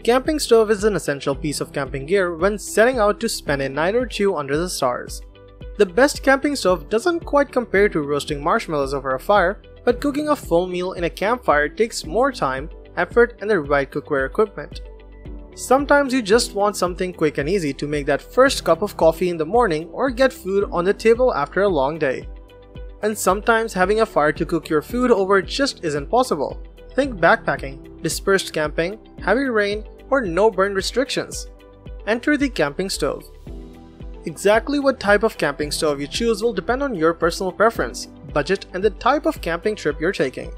camping stove is an essential piece of camping gear when setting out to spend a night or two under the stars. The best camping stove doesn't quite compare to roasting marshmallows over a fire, but cooking a full meal in a campfire takes more time, effort, and the right cookware equipment. Sometimes you just want something quick and easy to make that first cup of coffee in the morning or get food on the table after a long day. And sometimes having a fire to cook your food over just isn't possible. Think backpacking, dispersed camping, heavy rain, or no burn restrictions. Enter the camping stove. Exactly what type of camping stove you choose will depend on your personal preference, budget, and the type of camping trip you're taking.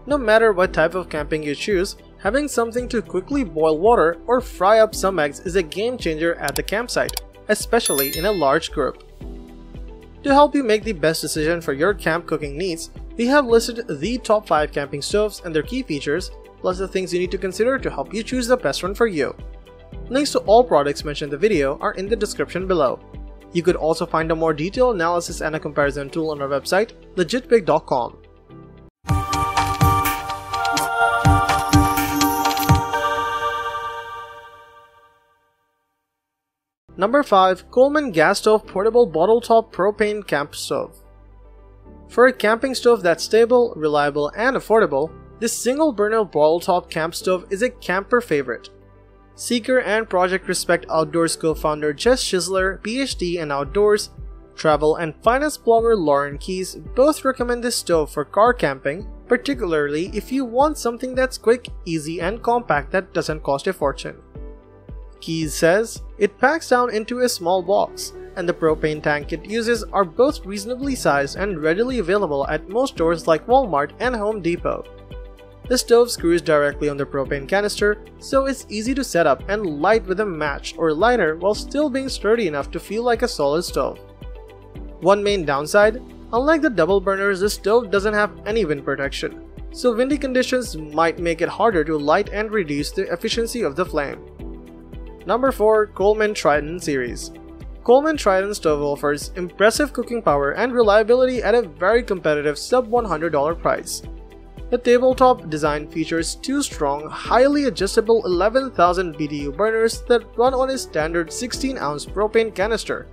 No matter what type of camping you choose, having something to quickly boil water or fry up some eggs is a game changer at the campsite, especially in a large group. To help you make the best decision for your camp cooking needs, we have listed the top 5 camping stoves and their key features, plus the things you need to consider to help you choose the best one for you. Links to all products mentioned in the video are in the description below. You could also find a more detailed analysis and a comparison tool on our website, legitpig.com. Number 5. Coleman Gas Stove Portable Bottle Top Propane Camp Stove. For a camping stove that's stable, reliable, and affordable, this single burner bottle top camp stove is a camper favorite. Seeker and Project Respect Outdoors co-founder Jess Schisler, PhD in Outdoors, Travel, and finance blogger Lauren Keyes both recommend this stove for car camping, particularly if you want something that's quick, easy, and compact that doesn't cost a fortune. Keyes says, it packs down into a small box, and the propane tank it uses are both reasonably sized and readily available at most stores like Walmart and Home Depot. The stove screws directly on the propane canister, so it's easy to set up and light with a match or lighter while still being sturdy enough to feel like a solid stove. One main downside, unlike the double burners, the stove doesn't have any wind protection, so windy conditions might make it harder to light and reduce the efficiency of the flame. Number 4. Coleman Triton Series. Coleman Triton stove offers impressive cooking power and reliability at a very competitive sub-$100 price. The tabletop design features 2 strong, highly adjustable 11,000 BTU burners that run on a standard 16-ounce propane canister.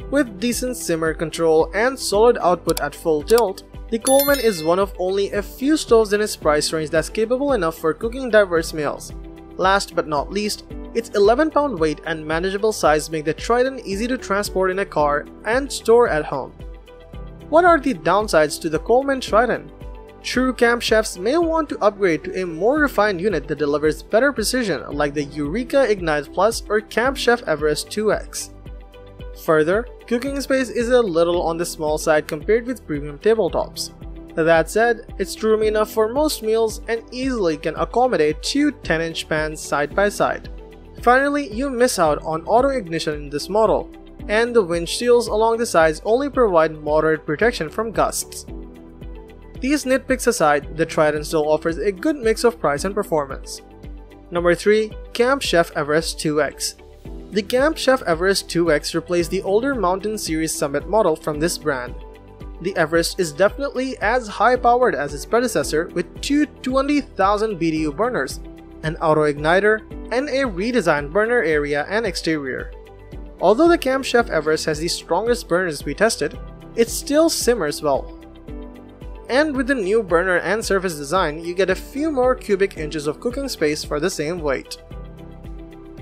With decent simmer control and solid output at full tilt, the Coleman is one of only a few stoves in its price range that's capable enough for cooking diverse meals. Last but not least, its 11-pound weight and manageable size make the Triton easy to transport in a car and store at home. What are the downsides to the Coleman Triton? True camp chefs may want to upgrade to a more refined unit that delivers better precision like the Eureka Ignite Plus or Camp Chef Everest 2X. Further, cooking space is a little on the small side compared with premium tabletops. That said, it's roomy enough for most meals and easily can accommodate 2 10-inch pans side by side. Finally, you miss out on auto ignition in this model, and the winch shields along the sides only provide moderate protection from gusts. These nitpicks aside, the Triton still offers a good mix of price and performance. Number 3. Camp Chef Everest 2X. The Camp Chef Everest 2X replaced the older Mountain Series Summit model from this brand. The Everest is definitely as high-powered as its predecessor with 2 20,000 BTU burners, an auto-igniter, and a redesigned burner area and exterior. Although the Camp Chef Everest has the strongest burners we tested, it still simmers well. And with the new burner and surface design, you get a few more cubic inches of cooking space for the same weight.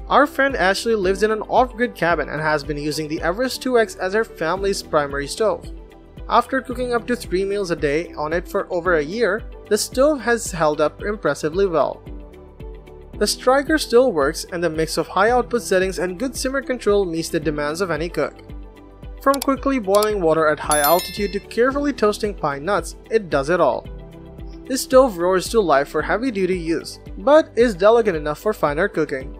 Our friend Ashley lives in an off-grid cabin and has been using the Everest 2X as her family's primary stove. After cooking up to 3 meals a day on it for over a year, the stove has held up impressively well. The striker still works, and the mix of high output settings and good simmer control meets the demands of any cook. From quickly boiling water at high altitude to carefully toasting pine nuts, it does it all. This stove roars to life for heavy-duty use, but is delicate enough for finer cooking.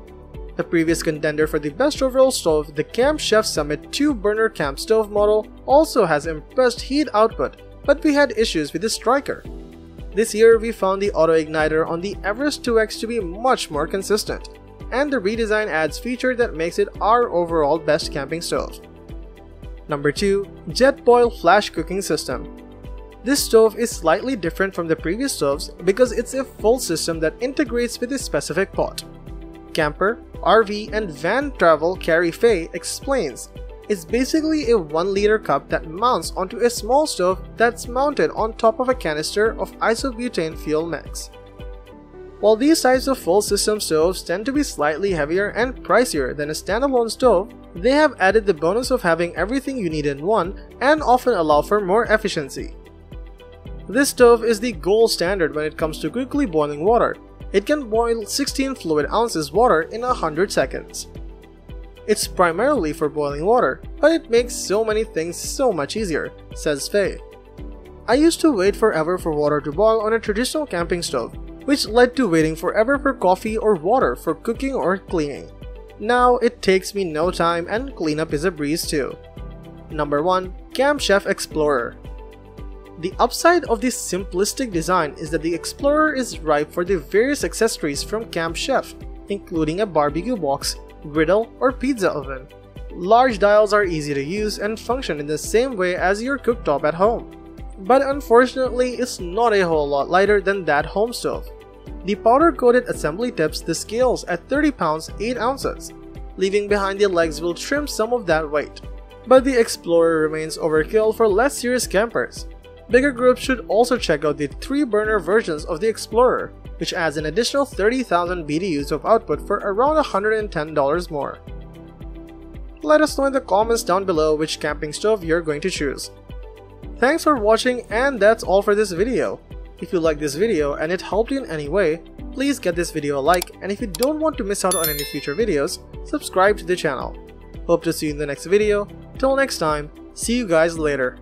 The previous contender for the best overall stove, the Camp Chef Summit 2-burner camp stove model, also has impressed heat output, but we had issues with the striker. This year, we found the auto-igniter on the Everest 2X to be much more consistent, and the redesign adds feature that makes it our overall best camping stove. Number 2. Jetboil Flash Cooking System. This stove is slightly different from the previous stoves because it's a full system that integrates with a specific pot. camper, RV, and van travel carry Faye explains, it's basically a 1-liter cup that mounts onto a small stove that's mounted on top of a canister of isobutane fuel mix. While these types of full system stoves tend to be slightly heavier and pricier than a standalone stove, they have added the bonus of having everything you need in one and often allow for more efficiency. This stove is the gold standard when it comes to quickly boiling water. It can boil 16 fluid ounces water in 100 seconds. It's primarily for boiling water, but it makes so many things so much easier, says Faye. I used to wait forever for water to boil on a traditional camping stove, which led to waiting forever for coffee or water for cooking or cleaning. Now it takes me no time and cleanup is a breeze too. Number 1. Camp Chef Explorer. The upside of this simplistic design is that the Explorer is ripe for the various accessories from Camp Chef, including a barbecue box, griddle, or pizza oven. Large dials are easy to use and function in the same way as your cooktop at home. But unfortunately, it's not a whole lot lighter than that home stove. The powder-coated assembly tips the scales at 30 pounds 8 ounces. Leaving behind the legs will trim some of that weight. But the Explorer remains overkill for less serious campers. Bigger groups should also check out the 3-burner versions of the Explorer, which adds an additional 30,000 BTUs of output for around $110 more. Let us know in the comments down below which camping stove you're going to choose. Thanks for watching, and that's all for this video. If you liked this video and it helped you in any way, please get this video a like, and if you don't want to miss out on any future videos, subscribe to the channel. Hope to see you in the next video. Till next time, see you guys later.